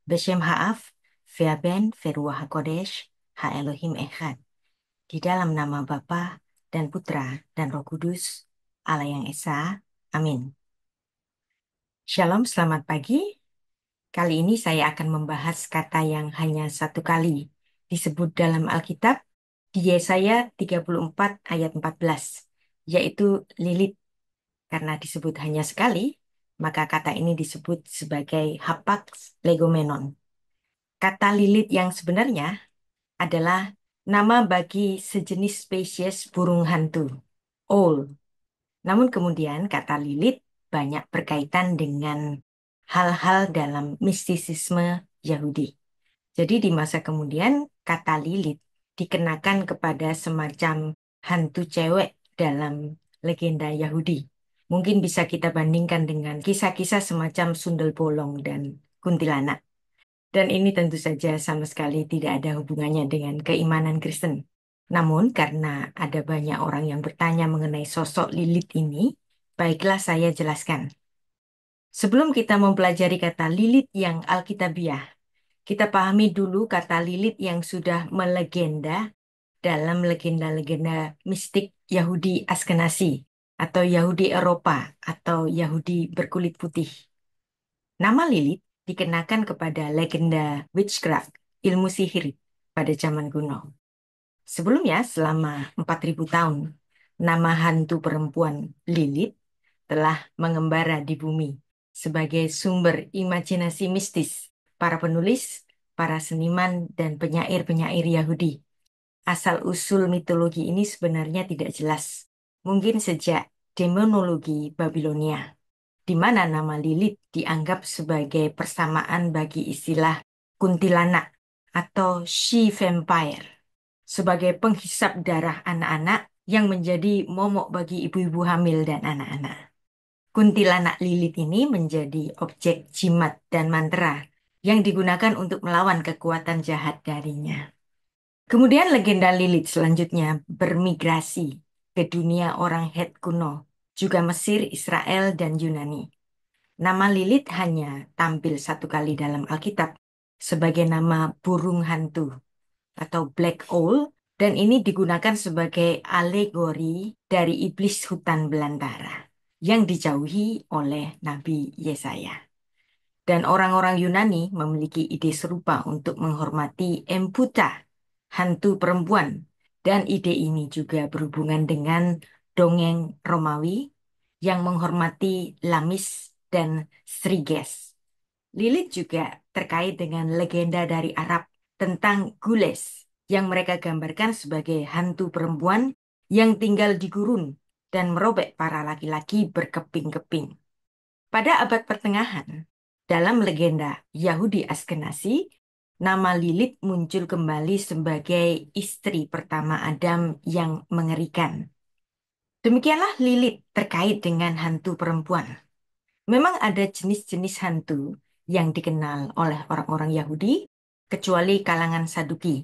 Beshem Ha'af, Ve'aben, Ve'ruah HaKodesh, Ha-Elohim Echad. Di dalam nama Bapa dan Putra dan Roh Kudus, Allah yang Esa. Amin. Shalom, selamat pagi. Kali ini saya akan membahas kata yang hanya satu kali disebut dalam Alkitab di Yesaya 34 ayat 14, yaitu lilit. Karena disebut hanya sekali, maka kata ini disebut sebagai hapax legomenon. Kata lilit yang sebenarnya adalah nama bagi sejenis spesies burung hantu, owl. Namun kemudian kata lilit banyak berkaitan dengan hal-hal dalam mistisisme Yahudi. Jadi di masa kemudian kata lilit dikenakan kepada semacam hantu cewek dalam legenda Yahudi. Mungkin bisa kita bandingkan dengan kisah-kisah semacam Sundel Bolong dan Kuntilanak. Dan ini tentu saja sama sekali tidak ada hubungannya dengan keimanan Kristen. Namun karena ada banyak orang yang bertanya mengenai sosok Lilith ini, baiklah saya jelaskan. Sebelum kita mempelajari kata Lilith yang Alkitabiah, kita pahami dulu kata Lilith yang sudah melegenda dalam legenda-legenda mistik Yahudi Askenazi atau Yahudi Eropa atau Yahudi berkulit putih. Nama Lilith dikenakan kepada legenda witchcraft, ilmu sihir pada zaman kuno. Sebelumnya, selama 4.000 tahun, nama hantu perempuan Lilith telah mengembara di bumi sebagai sumber imajinasi mistis para penulis, para seniman, dan penyair-penyair Yahudi. Asal-usul mitologi ini sebenarnya tidak jelas. Mungkin sejak demonologi Babilonia, di mana nama Lilith dianggap sebagai persamaan bagi istilah kuntilanak atau she-vampire, sebagai penghisap darah anak-anak yang menjadi momok bagi ibu-ibu hamil dan anak-anak. Kuntilanak Lilith ini menjadi objek jimat dan mantra yang digunakan untuk melawan kekuatan jahat darinya. Kemudian legenda Lilith selanjutnya bermigrasi ke dunia orang Het kuno, juga Mesir, Israel, dan Yunani. Nama Lilith hanya tampil satu kali dalam Alkitab sebagai nama burung hantu atau black owl, dan ini digunakan sebagai alegori dari iblis hutan belantara yang dijauhi oleh Nabi Yesaya. Dan orang-orang Yunani memiliki ide serupa untuk menghormati Emputa, hantu perempuan. Dan ide ini juga berhubungan dengan dongeng Romawi yang menghormati Lamis dan Sriges. Lilith juga terkait dengan legenda dari Arab tentang Gules yang mereka gambarkan sebagai hantu perempuan yang tinggal di gurun dan merobek para laki-laki berkeping-keping. Pada abad pertengahan, dalam legenda Yahudi Askenazi, nama Lilith muncul kembali sebagai istri pertama Adam yang mengerikan. Demikianlah Lilith terkait dengan hantu perempuan. Memang ada jenis-jenis hantu yang dikenal oleh orang-orang Yahudi, kecuali kalangan Saduki.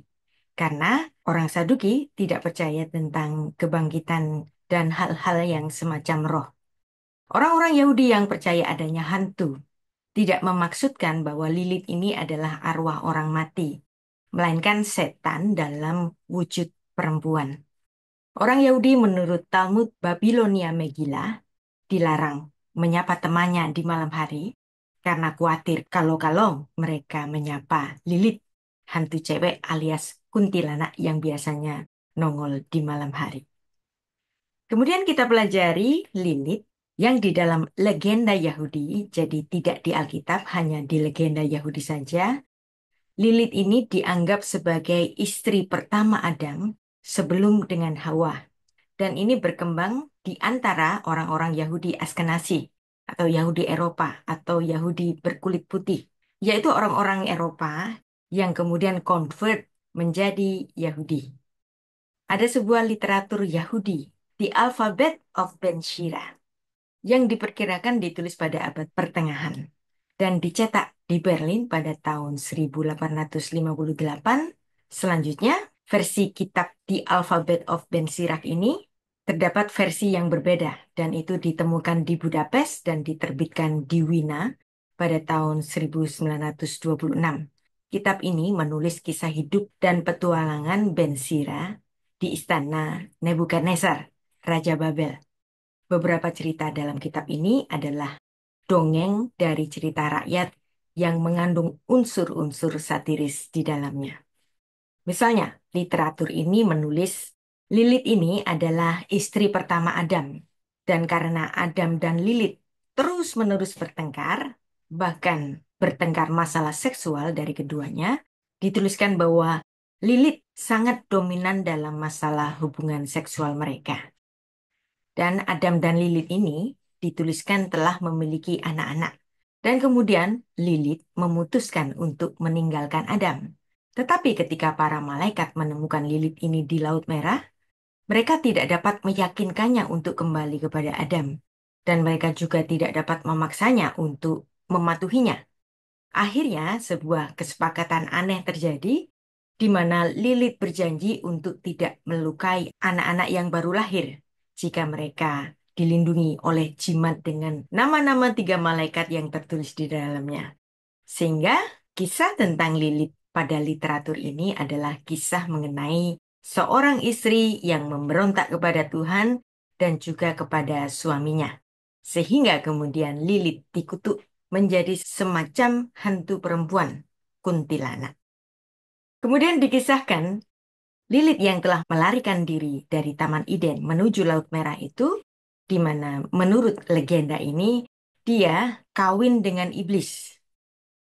Karena orang Saduki tidak percaya tentang kebangkitan dan hal-hal yang semacam roh. Orang-orang Yahudi yang percaya adanya hantu tidak memaksudkan bahwa Lilith ini adalah arwah orang mati, melainkan setan dalam wujud perempuan. Orang Yahudi menurut Talmud Babilonia Megillah dilarang menyapa temannya di malam hari karena khawatir kalau-kalau mereka menyapa Lilith, hantu cewek alias kuntilanak yang biasanya nongol di malam hari. Kemudian kita pelajari Lilith yang di dalam legenda Yahudi, jadi tidak di Alkitab, hanya di legenda Yahudi saja. Lilith ini dianggap sebagai istri pertama Adam sebelum dengan Hawa. Dan ini berkembang di antara orang-orang Yahudi Askenazi atau Yahudi Eropa atau Yahudi berkulit putih, yaitu orang-orang Eropa yang kemudian convert menjadi Yahudi. Ada sebuah literatur Yahudi, The Alphabet of Ben Sira, yang diperkirakan ditulis pada abad pertengahan dan dicetak di Berlin pada tahun 1858. Selanjutnya, versi kitab The Alphabet of Ben Sirach ini terdapat versi yang berbeda dan itu ditemukan di Budapest dan diterbitkan di Wina pada tahun 1926. Kitab ini menulis kisah hidup dan petualangan Ben Sira di istana Nebukadnezar, Raja Babel. Beberapa cerita dalam kitab ini adalah dongeng dari cerita rakyat yang mengandung unsur-unsur satiris di dalamnya. Misalnya, literatur ini menulis Lilith ini adalah istri pertama Adam. Dan karena Adam dan Lilith terus-menerus bertengkar, bahkan bertengkar masalah seksual dari keduanya, dituliskan bahwa Lilith sangat dominan dalam masalah hubungan seksual mereka. Dan Adam dan Lilith ini dituliskan telah memiliki anak-anak. Dan kemudian Lilith memutuskan untuk meninggalkan Adam. Tetapi ketika para malaikat menemukan Lilith ini di Laut Merah, mereka tidak dapat meyakinkannya untuk kembali kepada Adam. Dan mereka juga tidak dapat memaksanya untuk mematuhinya. Akhirnya sebuah kesepakatan aneh terjadi di mana Lilith berjanji untuk tidak melukai anak-anak yang baru lahir jika mereka dilindungi oleh jimat dengan nama-nama tiga malaikat yang tertulis di dalamnya. Sehingga kisah tentang Lilith pada literatur ini adalah kisah mengenai seorang istri yang memberontak kepada Tuhan dan juga kepada suaminya. Sehingga kemudian Lilith dikutuk menjadi semacam hantu perempuan, kuntilanak. Kemudian dikisahkan Lilith yang telah melarikan diri dari Taman Eden menuju Laut Merah itu, di mana menurut legenda ini dia kawin dengan iblis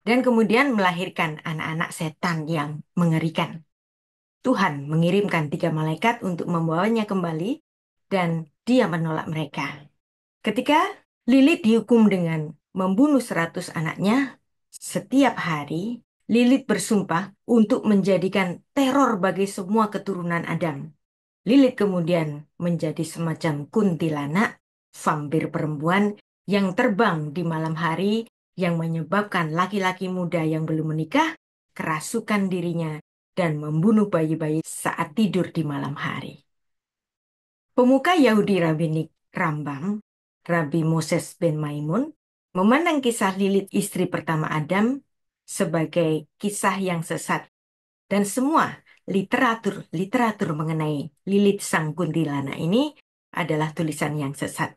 dan kemudian melahirkan anak-anak setan yang mengerikan. Tuhan mengirimkan tiga malaikat untuk membawanya kembali dan dia menolak mereka. Ketika Lilith dihukum dengan membunuh 100 anaknya, setiap hari Lilith bersumpah untuk menjadikan teror bagi semua keturunan Adam. Lilith kemudian menjadi semacam kuntilanak, vampir perempuan yang terbang di malam hari yang menyebabkan laki-laki muda yang belum menikah kerasukan dirinya dan membunuh bayi-bayi saat tidur di malam hari. Pemuka Yahudi rabbinik Rambam, Rabbi Moses ben Maimun, memandang kisah Lilith istri pertama Adam sebagai kisah yang sesat. Dan semua literatur mengenai Lilith sang kuntilanak ini adalah tulisan yang sesat.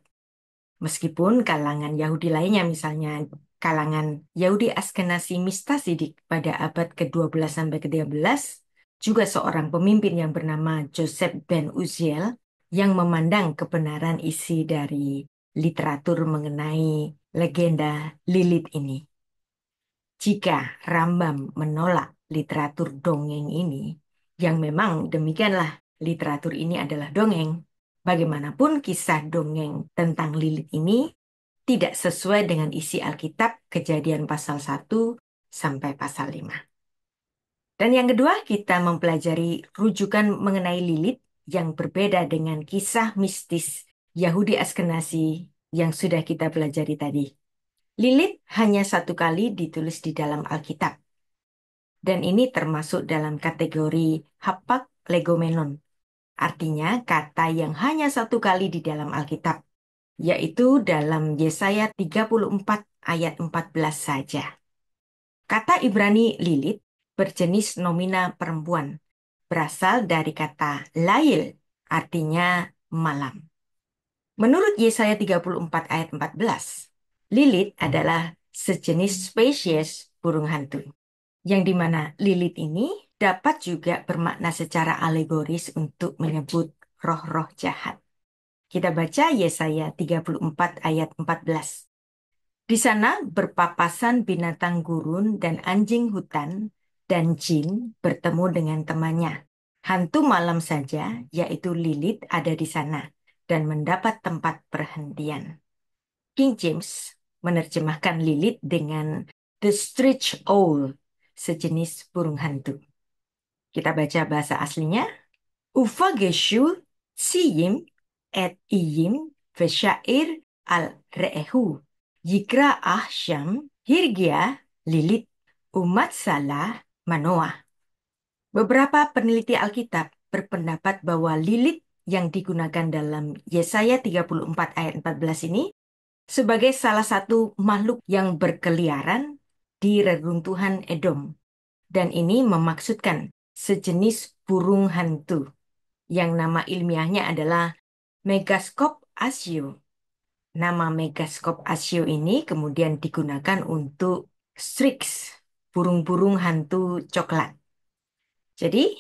Meskipun kalangan Yahudi lainnya, misalnya kalangan Yahudi Askenazi Mistasidik pada abad ke-12 sampai ke-13, juga seorang pemimpin yang bernama Joseph ben Uziel yang memandang kebenaran isi dari literatur mengenai legenda Lilith ini. Jika Rambam menolak literatur dongeng ini, yang memang demikianlah literatur ini adalah dongeng, bagaimanapun kisah dongeng tentang Lilith ini tidak sesuai dengan isi Alkitab Kejadian pasal 1 sampai pasal 5. Dan yang kedua, kita mempelajari rujukan mengenai Lilith yang berbeda dengan kisah mistis Yahudi Askenazi yang sudah kita pelajari tadi. Lilith hanya satu kali ditulis di dalam Alkitab. Dan ini termasuk dalam kategori hapak legomenon. Artinya kata yang hanya satu kali di dalam Alkitab, yaitu dalam Yesaya 34 ayat 14 saja. Kata Ibrani Lilith berjenis nomina perempuan, berasal dari kata lail, artinya malam. Menurut Yesaya 34 ayat 14, Lilith adalah sejenis spesies burung hantu, yang dimana Lilith ini dapat juga bermakna secara alegoris untuk menyebut roh-roh jahat. Kita baca Yesaya 34 ayat 14. Di sana berpapasan binatang gurun dan anjing hutan, dan jin bertemu dengan temannya. Hantu malam saja, yaitu Lilith, ada di sana dan mendapat tempat perhentian. King James menerjemahkan Lilith dengan The Screech Owl, sejenis burung hantu. Kita baca bahasa aslinya. Ufageshu siyim et iyim vesyair al re'ehu yikra ahsyam hirgia Lilith umat salah manoah. Beberapa peneliti Alkitab berpendapat bahwa Lilith yang digunakan dalam Yesaya 34 ayat 14 ini sebagai salah satu makhluk yang berkeliaran di reruntuhan Edom. Dan ini memaksudkan sejenis burung hantu yang nama ilmiahnya adalah Megascope asio. Nama Megascope asio ini kemudian digunakan untuk Strix, burung-burung hantu coklat. Jadi,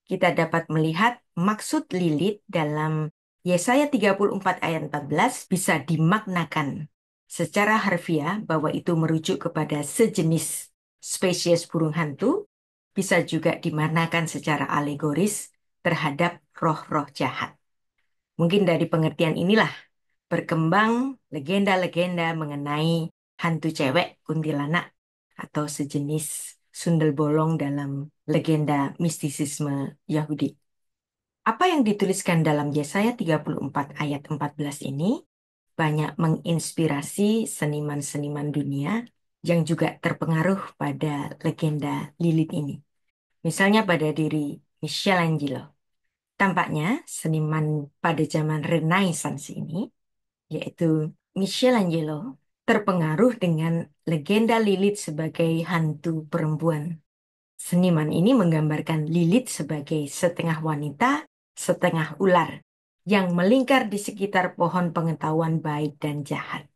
kita dapat melihat maksud Lilith dalam Yesaya 34 ayat 14 bisa dimaknakan secara harfiah bahwa itu merujuk kepada sejenis spesies burung hantu, bisa juga dimaknakan secara alegoris terhadap roh-roh jahat. Mungkin dari pengertian inilah berkembang legenda-legenda mengenai hantu cewek kuntilanak atau sejenis sundel bolong dalam legenda mistisisme Yahudi. Apa yang dituliskan dalam Yesaya 34 ayat 14 ini banyak menginspirasi seniman-seniman dunia yang juga terpengaruh pada legenda Lilith ini. Misalnya pada diri Michelangelo. Tampaknya seniman pada zaman Renaissance ini, yaitu Michelangelo, terpengaruh dengan legenda Lilith sebagai hantu perempuan. Seniman ini menggambarkan Lilith sebagai setengah wanita, setengah ular, yang melingkar di sekitar pohon pengetahuan baik dan jahat.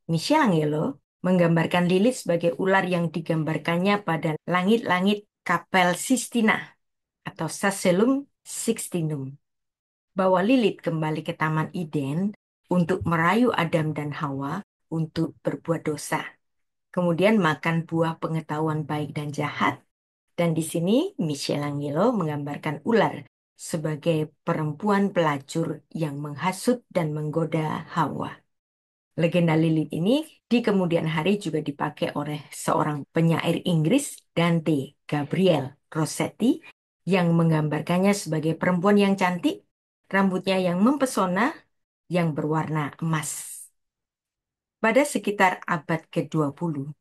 Michelangelo menggambarkan Lilith sebagai ular yang digambarkannya pada langit-langit Kapel Sistina atau Sacellum Sixtinum. Bahwa Lilith kembali ke Taman Eden untuk merayu Adam dan Hawa untuk berbuat dosa. Kemudian makan buah pengetahuan baik dan jahat. Dan di sini Michelangelo menggambarkan ular sebagai perempuan pelacur yang menghasut dan menggoda Hawa. Legenda Lilith ini di kemudian hari juga dipakai oleh seorang penyair Inggris, Dante Gabriel Rossetti, yang menggambarkannya sebagai perempuan yang cantik, rambutnya yang mempesona, yang berwarna emas. Pada sekitar abad ke-20,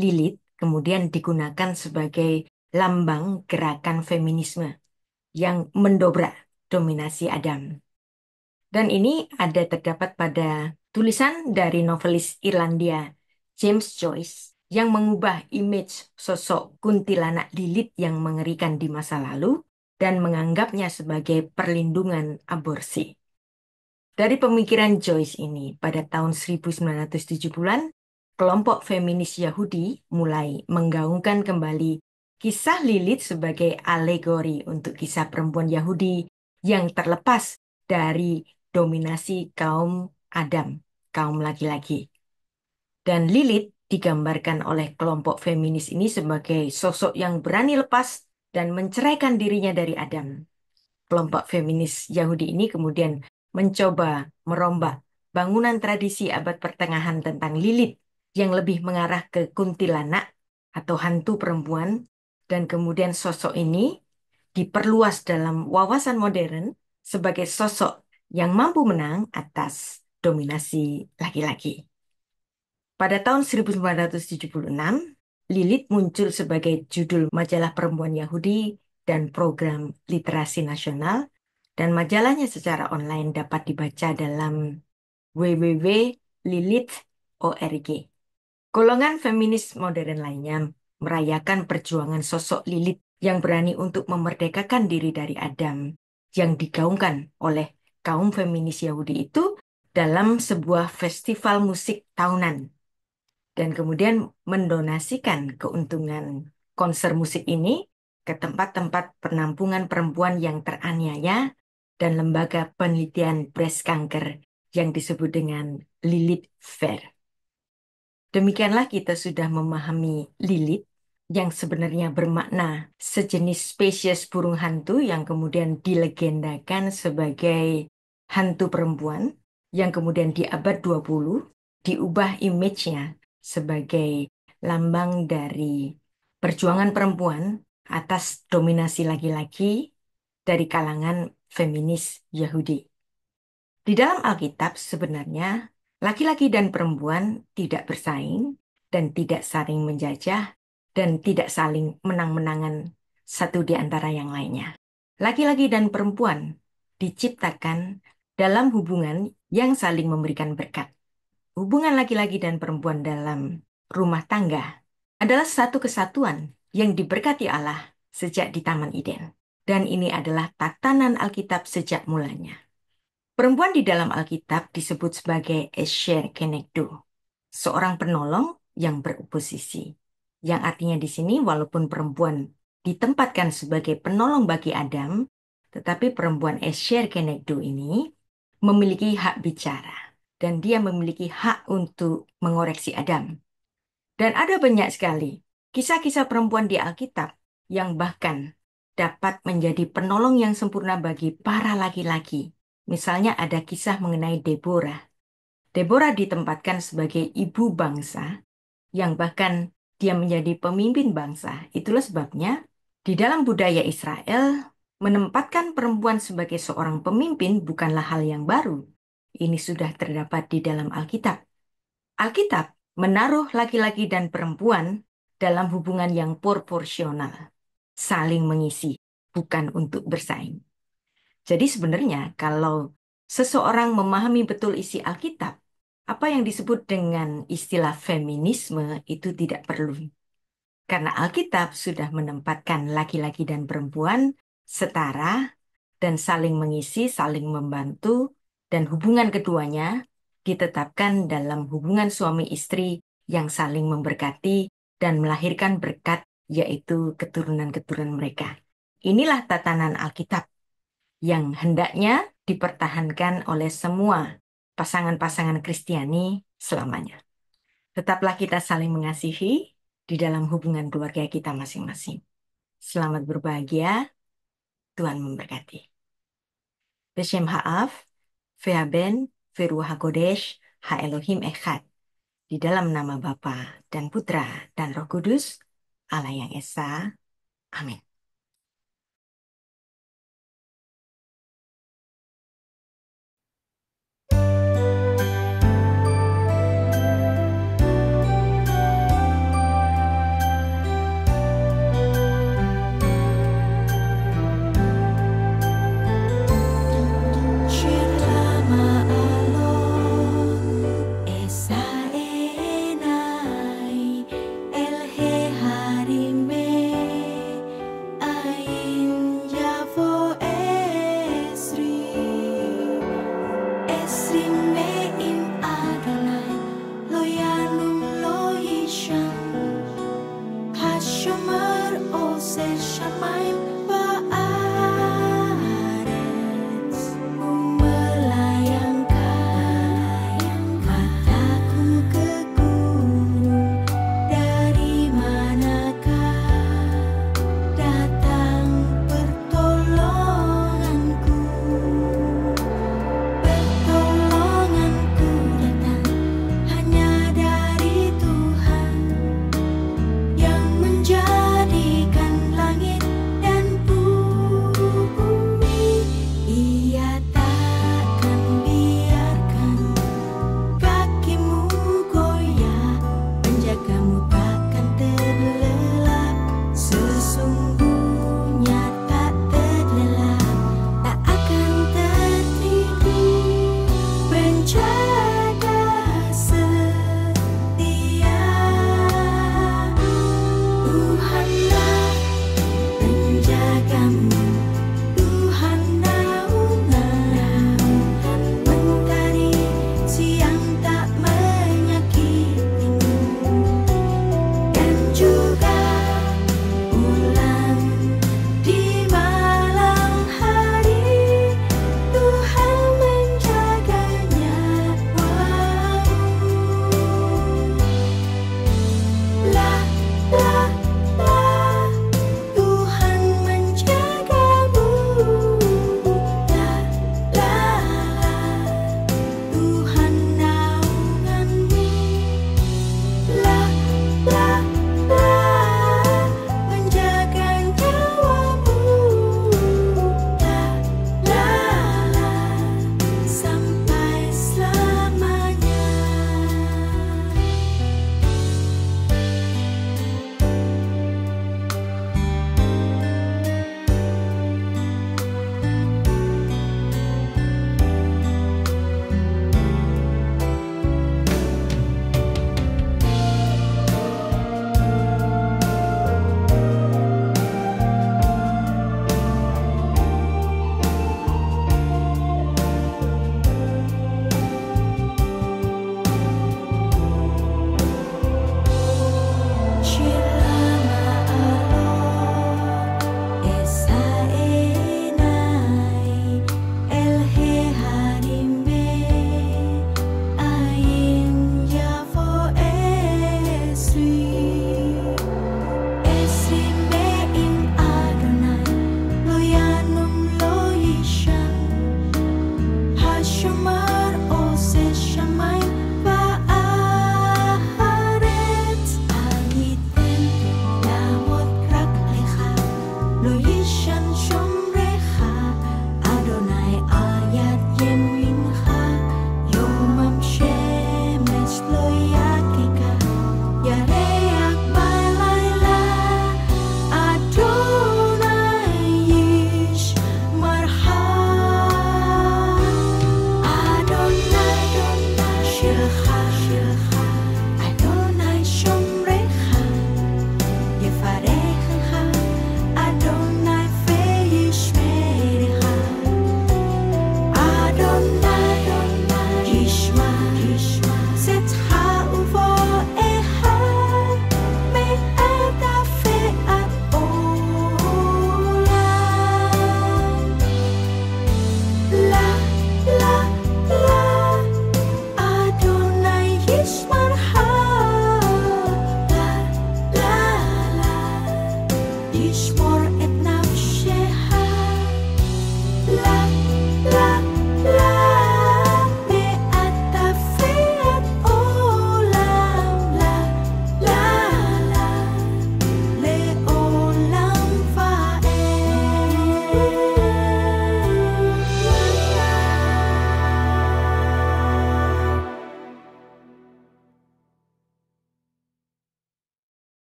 Lilith kemudian digunakan sebagai lambang gerakan feminisme yang mendobrak dominasi Adam. Dan ini ada terdapat pada tulisan dari novelis Irlandia James Joyce yang mengubah image sosok kuntilanak Lilith yang mengerikan di masa lalu dan menganggapnya sebagai perlindungan aborsi. Dari pemikiran Joyce ini, pada tahun 1970-an, kelompok feminis Yahudi mulai menggaungkan kembali kisah Lilith sebagai alegori untuk kisah perempuan Yahudi yang terlepas dari dominasi kaum Adam, kaum laki-laki. Dan Lilith digambarkan oleh kelompok feminis ini sebagai sosok yang berani lepas dan menceraikan dirinya dari Adam. Kelompok feminis Yahudi ini kemudian mencoba merombak bangunan tradisi abad pertengahan tentang Lilith yang lebih mengarah ke kuntilanak atau hantu perempuan, dan kemudian sosok ini diperluas dalam wawasan modern sebagai sosok yang mampu menang atas dominasi laki-laki. Pada tahun 1976, Lilith muncul sebagai judul majalah perempuan Yahudi dan program literasi nasional, dan majalahnya secara online dapat dibaca dalam www.lilith.org. Golongan feminis modern lainnya merayakan perjuangan sosok Lilith yang berani untuk memerdekakan diri dari Adam yang digaungkan oleh kaum feminis Yahudi itu dalam sebuah festival musik tahunan, dan kemudian mendonasikan keuntungan konser musik ini ke tempat-tempat penampungan perempuan yang teraniaya dan lembaga penelitian breast cancer yang disebut dengan Lilith Fair. Demikianlah kita sudah memahami Lilith yang sebenarnya bermakna sejenis spesies burung hantu yang kemudian dilegendakan sebagai hantu perempuan yang kemudian di abad 20 diubah image-nya sebagai lambang dari perjuangan perempuan atas dominasi laki-laki dari kalangan feminis Yahudi. Di dalam Alkitab sebenarnya laki-laki dan perempuan tidak bersaing dan tidak saling menjajah dan tidak saling menang-menangan satu di antara yang lainnya. Laki-laki dan perempuan diciptakan dalam hubungan yang saling memberikan berkat. hubungan laki-laki dan perempuan dalam rumah tangga adalah satu kesatuan yang diberkati Allah sejak di Taman Eden. Dan ini adalah tatanan Alkitab sejak mulanya. Perempuan di dalam Alkitab disebut sebagai Esher Kenegdo, seorang penolong yang beroposisi. Yang artinya di sini walaupun perempuan ditempatkan sebagai penolong bagi Adam, tetapi perempuan Esher Kenegdo ini memiliki hak bicara. Dan dia memiliki hak untuk mengoreksi Adam. Dan ada banyak sekali kisah-kisah perempuan di Alkitab yang bahkan dapat menjadi penolong yang sempurna bagi para laki-laki. Misalnya ada kisah mengenai Deborah. Deborah ditempatkan sebagai ibu bangsa yang bahkan dia menjadi pemimpin bangsa. Itulah sebabnya di dalam budaya Israel menempatkan perempuan sebagai seorang pemimpin bukanlah hal yang baru. Ini sudah terdapat di dalam Alkitab. Alkitab menaruh laki-laki dan perempuan dalam hubungan yang proporsional, saling mengisi, bukan untuk bersaing. Jadi sebenarnya kalau seseorang memahami betul isi Alkitab, apa yang disebut dengan istilah feminisme itu tidak perlu. Karena Alkitab sudah menempatkan laki-laki dan perempuan setara dan saling mengisi, saling membantu, dan hubungan keduanya ditetapkan dalam hubungan suami istri yang saling memberkati dan melahirkan berkat, yaitu keturunan-keturunan mereka. Inilah tatanan Alkitab yang hendaknya dipertahankan oleh semua pasangan-pasangan Kristiani selamanya. Tetaplah kita saling mengasihi di dalam hubungan keluarga kita masing-masing. Selamat berbahagia, Tuhan memberkati. Beshem Ha'af, Ve'aben, Ve'ruach HaKodesh, Ha-Elohim Echad. Di dalam nama Bapa dan Putra dan Roh Kudus, Allah yang Esa. Amin.